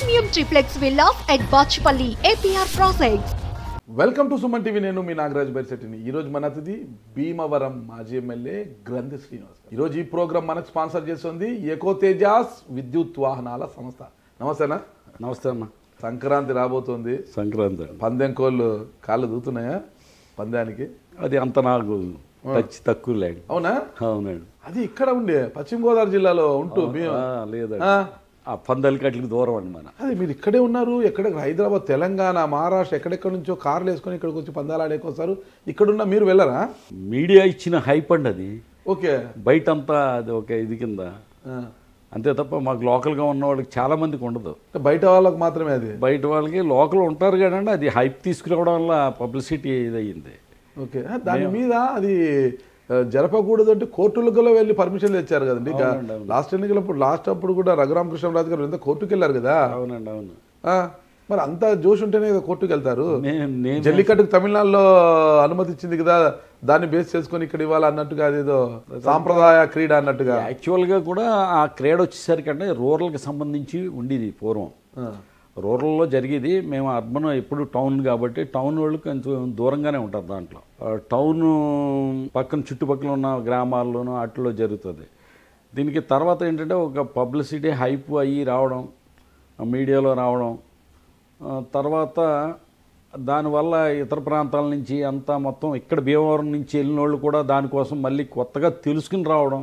Premium triplex villas at Bachpalli, APR Projects. Welcome to Suman TV. నేను మీ నాగరాజ్ బైర్శెట్టిని. ఈరోజు మన అతిథి భీమవరం మాజీ ఎమ్మెల్యే గ్రంథి శ్రీనివాస్. ఈరోజు ఈ ప్రోగ్రామ్ మనకు స్పాన్సర్ చేస్తుంది ఎకో తేజాస్ విద్యుత్ వాహనాల సంస్థ. నమస్తేనా? నమస్తే అన్న. సంక్రాంతి రాబోతోంది. సంక్రాంతి పందెం కోళ్ళు కాళ్ళు దూతున్నాయా పందానికి? అది అంత నాకు టచ్ తక్కువ లేదు. అవునా? అవునండి. అది ఇక్కడ ఉండే పశ్చిమ గోదావరి జిల్లాలో ఉంటూ లేదండి, ఆ పందాలకి అట్లకి దూరం అండి మన. అది మీరు ఇక్కడే ఉన్నారు. ఎక్కడ హైదరాబాద్, తెలంగాణ, మహారాష్ట్ర ఎక్కడెక్కడ నుంచో కార్లు వేసుకొని ఇక్కడికి వచ్చి పందాలు ఆడేకొస్తారు. ఇక్కడున్న మీరు వెళ్ళరా? మీడియా ఇచ్చిన హైప్ అండి అది. ఓకే. బయట అంతా అది ఒక ఇది కింద అంతే తప్ప మాకు లోకల్గా ఉన్న వాళ్ళకి చాలా మందికి ఉండదు. బయట వాళ్ళకి మాత్రమే అది. బయట వాళ్ళకి లోకల్ ఉంటారు కానీ అది హైప్ తీసుకురావడం వల్ల పబ్లిసిటీ ఇది అయ్యింది. ఓకే. దాని మీద అది జరపకూడదు అంటే కోర్టులకు వెళ్ళి పర్మిషన్ తెచ్చారు కదండి. లాస్ట్ ఎన్నికలప్పుడు అప్పుడు కూడా రఘురామకృష్ణరాజు గారు ఎంత కోర్టుకు వెళ్ళారు కదా. అవునండి, అవును. మరి అంత జోష్ ఉంటేనే కోర్టుకు వెళ్తారు. నేను జల్లికట్టుకు తమిళనాడులో అనుమతి ఇచ్చింది కదా, దాన్ని బేస్ చేసుకొని ఇక్కడ ఇవ్వాలి అన్నట్టుగా, అదేదో సాంప్రదాయ క్రీడ అన్నట్టుగా. యాక్చువల్గా కూడా ఆ క్రీడ వచ్చేసరికి అంటే రూరల్కి సంబంధించి ఉండేది పూర్వం. రూరల్లో జరిగేది. మేము అర్బన్ ఎప్పుడు టౌన్ కాబట్టి టౌన్ వాళ్ళు కొంచెం దూరంగానే ఉంటారు. దాంట్లో టౌన్ పక్కన చుట్టుపక్కల ఉన్న గ్రామాల్లోనూ వాటిలో జరుగుతుంది. దీనికి తర్వాత ఏంటంటే ఒక పబ్లిసిటీ హైప్ అయ్యి రావడం, మీడియాలో రావడం, తర్వాత దానివల్ల ఇతర ప్రాంతాల నుంచి అంతా మొత్తం ఇక్కడ భీమవరం నుంచి వెళ్ళిన వాళ్ళు కూడా దానికోసం మళ్ళీ కొత్తగా తెలుసుకుని రావడం,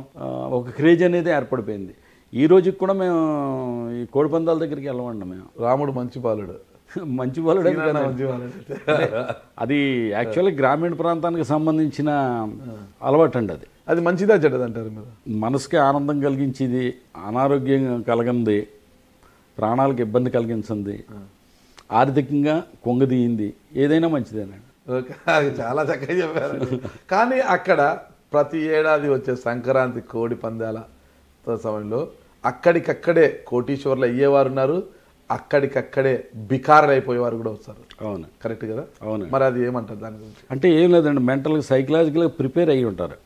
ఒక క్రేజ్ అనేది ఏర్పడిపోయింది. ఈ రోజుకి కూడా మేము ఈ కోడిపందాల దగ్గరికి వెళ్ళమండి. మేము రాముడు మంచి బాలుడు, మంచి బాలుడు అది యాక్చువల్లీ గ్రామీణ ప్రాంతానికి సంబంధించిన అలవాటు అండి. అది మంచిదా చెడ్డది అంటారు మీరు? మనసుకి ఆనందం కలిగించేది, అనారోగ్యం కలగంది, ప్రాణాలకు ఇబ్బంది కలిగించింది, ఆర్థికంగా కొంగదీయింది, ఏదైనా మంచిదేనండి. ఓకే, అది చాలా చక్కగా చెప్పారు. కానీ అక్కడ ప్రతి ఏడాది వచ్చే సంక్రాంతి కోడి పందాల సమయంలో అక్కడికక్కడే కోటీశ్వర్లు అయ్యేవారు ఉన్నారు, అక్కడికక్కడే బికారులు అయిపోయేవారు కూడా వస్తారు. అవును, కరెక్ట్ కదా? అవును. మరి అది ఏమంటారు దాని గురించి? అంటే ఏం లేదండి, మెంటల్గా సైకలాజికల్గా ప్రిపేర్ అయ్యి ఉంటారు.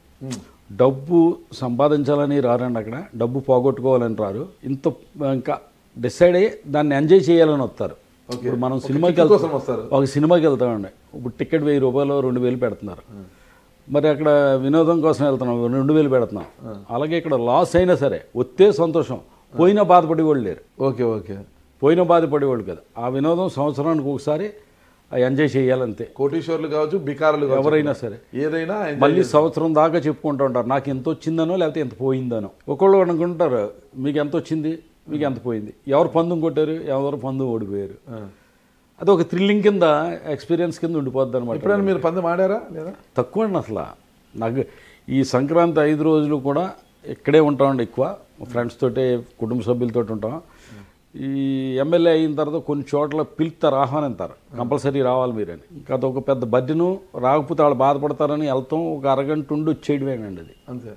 డబ్బు సంపాదించాలని రారండి, అక్కడ డబ్బు పోగొట్టుకోవాలని రారు. ఇంత ఇంకా డిసైడ్ అయ్యి దాన్ని ఎంజాయ్ చేయాలని వస్తారు. ఇప్పుడు మనం సినిమాకి వస్తారు, ఒక సినిమాకి వెళ్తామండి. ఇప్పుడు టికెట్ 1000 రూపాయలు 2000 పెడుతున్నారు. మరి అక్కడ వినోదం కోసం వెళ్తున్నాం, 2000 పెడుతున్నాం. అలాగే ఇక్కడ లాస్ అయినా సరే వస్తే సంతోషం, పోయినా బాధపడేవాళ్ళు లేరు. Okay okay. పోయినా బాధపడేవాళ్ళు కదా. ఆ వినోదం సంవత్సరానికి ఒకసారి ఎంజాయ్ చేయాలంతే. కోటీశ్వర్లు కావచ్చు, బికారులు కావచ్చు, ఎవరైనా సరే ఏదైనా మళ్ళీ సంవత్సరం దాకా చెప్పుకుంటూ ఉంటారు, నాకు ఎంత వచ్చిందనో లేకపోతే ఎంత పోయిందనో. ఒకళ్ళు అనుకుంటారు మీకు ఎంత వచ్చింది, మీకు ఎంత పోయింది, ఎవరు పందెం కొట్టారు, ఎవరు పందెం ఓడిపోయారు. అది ఒక థ్రిల్లింగ్ కింద, ఎక్స్పీరియన్స్ కింద ఉండిపోద్ది అనమాట. ఎప్పుడైనా మీరు పందెం ఆడారా లేదా? తక్కువ అండి అసలు. నాకు ఈ సంక్రాంతి 5 రోజులు కూడా ఇక్కడే ఉంటామండి. ఎక్కువ ఫ్రెండ్స్ తోటి, కుటుంబ సభ్యులతో ఉంటాం. ఈ ఎమ్మెల్యే అయిన తర్వాత కొన్ని చోట్ల పిలుస్తారు, ఆహ్వానిస్తారు, కంపల్సరీ రావాలి మీరని. ఇంకా ఒక పెద్ద బడ్డీను రాకపోతే వాళ్ళు బాధపడతారని వెళ్తాం. ఒక అరగంట ఉండి వచ్చేయడమేనండి అది. అంతే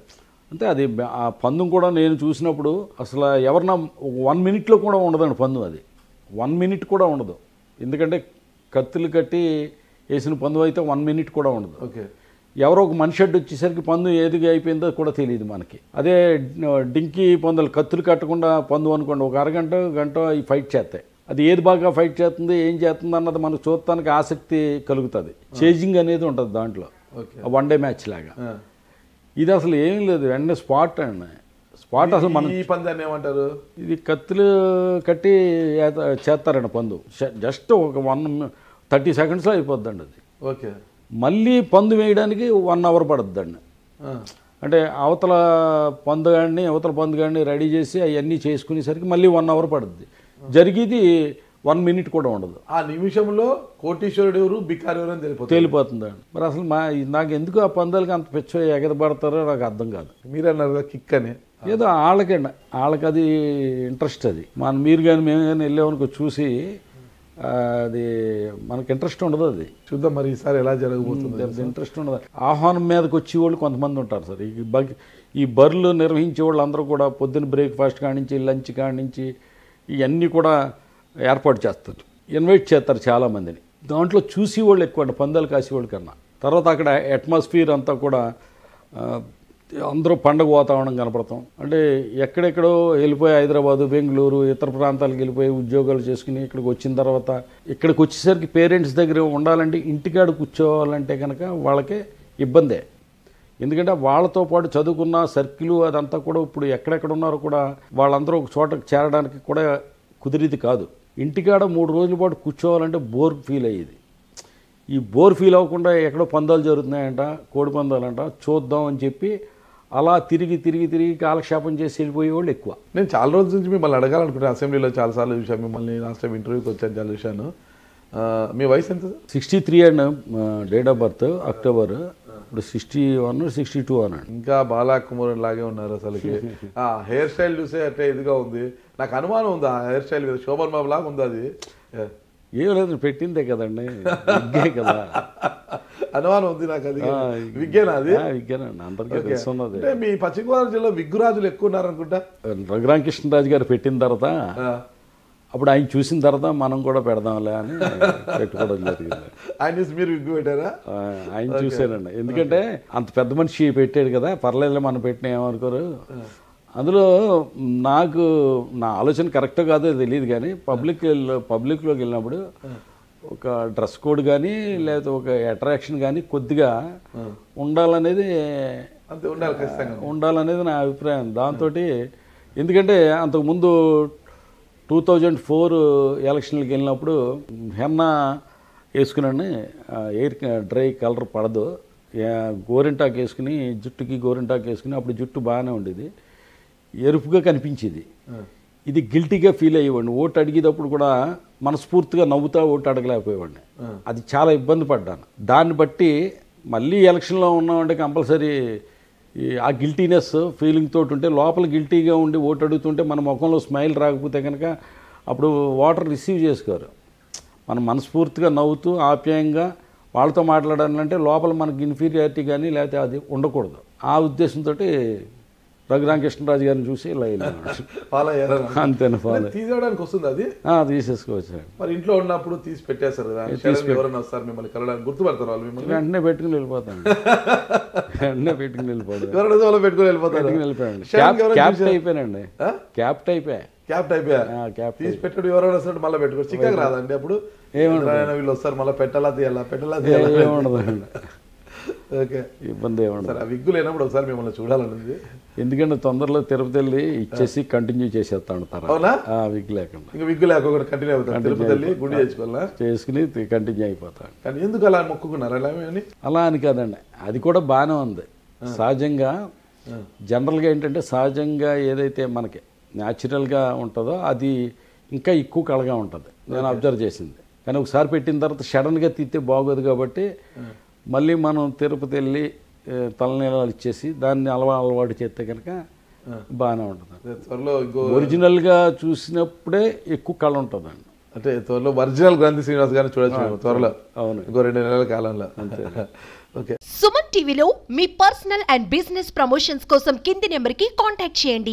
అంతే. అది ఆ పందెం కూడా నేను చూసినప్పుడు అసలు ఎవరన్నా 1 మినిట్లో కూడా ఉండదండి పందెం. అది 1 మినిట్ కూడా ఉండదు. ఎందుకంటే కత్తులు కట్టి వేసిన పందెం అయితే 1 మినిట్ కూడా ఉండదు. ఓకే. ఎవరో ఒక మనిషి అడ్డు వచ్చేసరికి పందెం ఏదిగా అయిపోయిందో కూడా తెలియదు మనకి. అదే డింకి పందులు కత్తులు కట్టకుండా పందెం అనుకోండి, ఒక గంట ఈ ఫైట్ చేస్తాయి. అది ఏది బాగా ఫైట్ చేస్తుంది, ఏం చేస్తుంది అన్నది మనకు చూడటానికి ఆసక్తి కలుగుతుంది. చేజింగ్ అనేది ఉంటుంది దాంట్లో, వన్ డే మ్యాచ్ లాగా. ఇది అసలు ఏం లేదు, వెంటనే స్పాట్ అండి. స్పాట్ అసలు మన ఈ పందాన్ని ఏమంటారు? ఇది కత్తులు కట్టి చేస్తారండి పందు. జస్ట్ ఒక 30 సెకండ్స్లో అయిపోద్దండి అది. ఓకే. మళ్ళీ పందు వేయడానికి 1 అవర్ పడుద్దండి. అంటే అవతల పందుగాడిని రెడీ చేసి అవన్నీ చేసుకునేసరికి మళ్ళీ 1 అవర్ పడుద్ది. జరిగేది 1 మినిట్ కూడా ఉండదు. ఆ నిమిషంలో కోటీశ్వరుడు ఎవరు, బికారు ఎవరు అని తెలిపోతుందండి. మరి అసలు నాకు ఎందుకు ఆ పందాలకి అంత పిచ్చ ఎగదపడతారో నాకు అర్థం కాదు. మీరు అన్నారు కిక్ అని, ఏదో వాళ్ళకి అది ఇంట్రెస్ట్. అది మీరు కానీ మేము కానీ వెళ్ళామనుకో చూసి అది మనకి ఇంట్రెస్ట్ ఉండదు. అది చూద్దాం మరి ఈసారి ఎలా జరగబోతుంది. ఇంట్రెస్ట్ ఉండదు. ఆహ్వానం మీదకి వచ్చేవాళ్ళు కొంతమంది ఉంటారు సార్. ఈ బర్లు నిర్వహించే వాళ్ళు అందరూ కూడా పొద్దున్న బ్రేక్ఫాస్ట్ కానించి, లంచ్ కానించి ఇవన్నీ కూడా ఏర్పాటు చేస్తారు, ఇన్వైట్ చేస్తారు చాలామందిని. దాంట్లో చూసేవాళ్ళు ఎక్కువ, పందాలు కాసేవాళ్ళు కన్నా. తర్వాత అక్కడ అట్మాస్ఫియర్ అంతా కూడా అందరూ పండగ వాతావరణం కనపడతాం. అంటే ఎక్కడెక్కడో వెళ్ళిపోయి హైదరాబాదు, బెంగళూరు, ఇతర ప్రాంతాలకు వెళ్ళిపోయి ఉద్యోగాలు చేసుకుని ఇక్కడికి వచ్చిన తర్వాత ఇక్కడికి వచ్చేసరికి పేరెంట్స్ దగ్గర ఉండాలంటే ఇంటికాడ కూర్చోవాలంటే కనుక వాళ్ళకే ఇబ్బందే. ఎందుకంటే వాళ్ళతో పాటు చదువుకున్న సర్కిల్ అదంతా కూడా ఇప్పుడు ఎక్కడెక్కడ ఉన్నారో కూడా వాళ్ళందరూ ఒక చోటకు చేరడానికి కూడా కుదిరిది కాదు. ఇంటికాడ 3 రోజుల పాటు కూర్చోవాలంటే బోర్ ఫీల్ అయ్యేది. ఈ బోర్ ఫీల్ అవ్వకుండా ఎక్కడో పందాలు జరుగుతున్నాయంట, కోడి పందాలంట, చూద్దాం అని చెప్పి అలా తిరిగి కాలక్షేపం చేసి వెళ్ళిపోయేవాళ్ళు ఎక్కువ. నేను చాలా రోజుల నుంచి మిమ్మల్ని అడగాలనుకుంటున్నాను. అసెంబ్లీలో చాలాసార్లు చూశాను మిమ్మల్ని, లాస్ట్ టైం ఇంటర్వ్యూకి వచ్చాను, చాలా చూశాను. మీ వయసు ఎంత? 63 and date of birth October. ఇప్పుడు 61, 62 అన్నాడు. ఇంకా బాలాకుమారుని లాగే ఉన్నారు అసలుకి. హెయిర్ స్టైల్ చూసే అంటే ఇదిగా ఉంది. నాకు అనుమానం ఉంది ఆ హెయిర్ స్టైల్ మీద, శోభన్ బాబు లాగా ఉంది అది. ఏం లేదు, పెట్టిందే కదండి, విగ్గే కదా. అనుమానం ఉంది నాకు. అది విగ్గేనా? అది విగ్గేనండి, అందరికీ తెలుసున్నది. అంటే మీ పశ్చిమ గోదావరి జిల్లా విగ్గురాజులు ఎక్కువ ఉన్నారనుకుంటా. రఘురామకృష్ణరాజు గారు పెట్టిన తర్వాత అప్పుడు ఆయన చూసిన తర్వాత మనం కూడా పెడదాంలే అని పెట్టుకోవడం జరిగింది. ఆయన చూసి మీరు విగ్గు పెట్టారా? ఆయన చూశానండి. ఎందుకంటే అంత పెద్ద మనిషి పెట్టాడు కదా, పర్లేదు మనం పెట్టినా ఏమనుకోరు. అందులో నాకు నా ఆలోచన కరెక్టో కాదో తెలియదు, కానీ పబ్లిక్లోకి వెళ్ళినప్పుడు ఒక డ్రెస్ కోడ్ కానీ లేకపోతే ఒక అట్రాక్షన్ కానీ కొద్దిగా ఉండాలనేది నా అభిప్రాయం. దాంతో ఎందుకంటే అంతకుముందు 2004 ఎలక్షన్లకు వెళ్ళినప్పుడు హెన్నా వేసుకున్నాను, ఎయిర్ డ్రై కలర్ పడదు, గోరింటాకు వేసుకుని, జుట్టుకి గోరింటాకు వేసుకుని, అప్పుడు జుట్టు బాగానే ఉండేది, ఎరుపుగా కనిపించేది. ఇది గిల్టీగా ఫీల్ అయ్యేవాడిని. ఓటు అడిగేటప్పుడు కూడా మనస్ఫూర్తిగా నవ్వుతా ఓటు అడగలేకపోయేవాడిని. అది చాలా ఇబ్బంది పడ్డాను. దాన్ని బట్టి మళ్ళీ ఎలక్షన్లో ఉన్నామంటే కంపల్సరీ ఆ గిల్టీనెస్ ఫీలింగ్ తోటి ఉంటే, లోపల గిల్టీగా ఉండి ఓటు అడుగుతుంటే మన ముఖంలో స్మైల్ రాకపోతే కనుక అప్పుడు ఓటర్ రిసీవ్ చేసుకోరు. మనం మనస్ఫూర్తిగా నవ్వుతూ ఆప్యాయంగా వాళ్ళతో మాట్లాడాలంటే లోపల మనకి ఇన్ఫీరియారిటీ కానీ లేకపోతే అది ఉండకూడదు. ఆ ఉద్దేశంతో రఘురామకృష్ణరాజు గారిని చూసి ఇలా ఫాలో అయ్యారు. అంతేనా? ఫాలో తీసుకోవడానికి వస్తుంది అది తీసేసుకోవచ్చు. మరి ఇంట్లో ఉన్నప్పుడు తీసి పెట్టేస్తారు కదా, ఎవరైనా వస్తారు మిమ్మల్ని కలవడానికి, గుర్తుపడతారు వాళ్ళు మిమ్మల్ని? వెంటనే పెట్టుకుని వెళ్ళిపోతాను. వెంటనే పెట్టుకుని వెళ్ళిపోతాను. పెట్టుకుని వెళ్ళిపోతాను. క్యాప్ట్ అయిపోయానండి. క్యాప్ట్ అయిపోయా. తీసి పెట్టాడు ఎవరైనా వస్తాడు మళ్ళీ పెట్టుకో. చిక్కగా రాదండి అప్పుడు? ఏమన్నా వీళ్ళు వస్తారు మళ్ళీ పెట్టాలా తీయాలా ఏముండదండి. ఓకే, ఇబ్బంది ఏమన్నా. ఆ విగ్గు లేనప్పుడు ఒకసారి మిమ్మల్ని చూడాలనుంది. ఎందుకంటే తొందరలో తిరుపతి వెళ్ళి ఇచ్చేసి కంటిన్యూ చేసేస్తాను. అవునా? విగ్గు లేకుండా. ఇంకా విగ్గు లేకుండా కంటిన్యూ అవుతాను. తిరుపతి వెళ్ళి గుండె చేసుకోవాలా, చేసుకుని కంటిన్యూ అయిపోతాను. కానీ ఎందుకు అలా మొక్కుకున్నారు? అలా అని కాదండి, అది కూడా బాగానే ఉంది. సహజంగా జనరల్గా ఏంటంటే సహజంగా ఏదైతే మనకి న్యాచురల్గా ఉంటుందో అది ఇంకా ఎక్కువ కళగా ఉంటుంది, నేను అబ్జర్వ్ చేసింది. కానీ ఒకసారి పెట్టిన తర్వాత సడన్గా తీస్తే బాగోదు కాబట్టి మళ్ళీ మనం తిరుపతి వెళ్ళి తలనీలాలు ఇచ్చేసి దాన్ని అలవాటు చేస్తే కనుక బాగానే ఉంటుంది. త్వరలో ఒరిజినల్గా చూసినప్పుడే ఎక్కువ కళ ఉంటుందండి. అంటే త్వరలో ఒరిజినల్ గ్రంథి శ్రీనివాస్ గారిని చూడొచ్చు త్వరలో. అవును, ఇంకో 2 నెలల కాలంలో. ఓకే. సుమన్ టీవీలో మీ పర్సనల్ అండ్ బిజినెస్ ప్రమోషన్స్ కోసం కింది నెంబర్కి కాంటాక్ట్ చేయండి.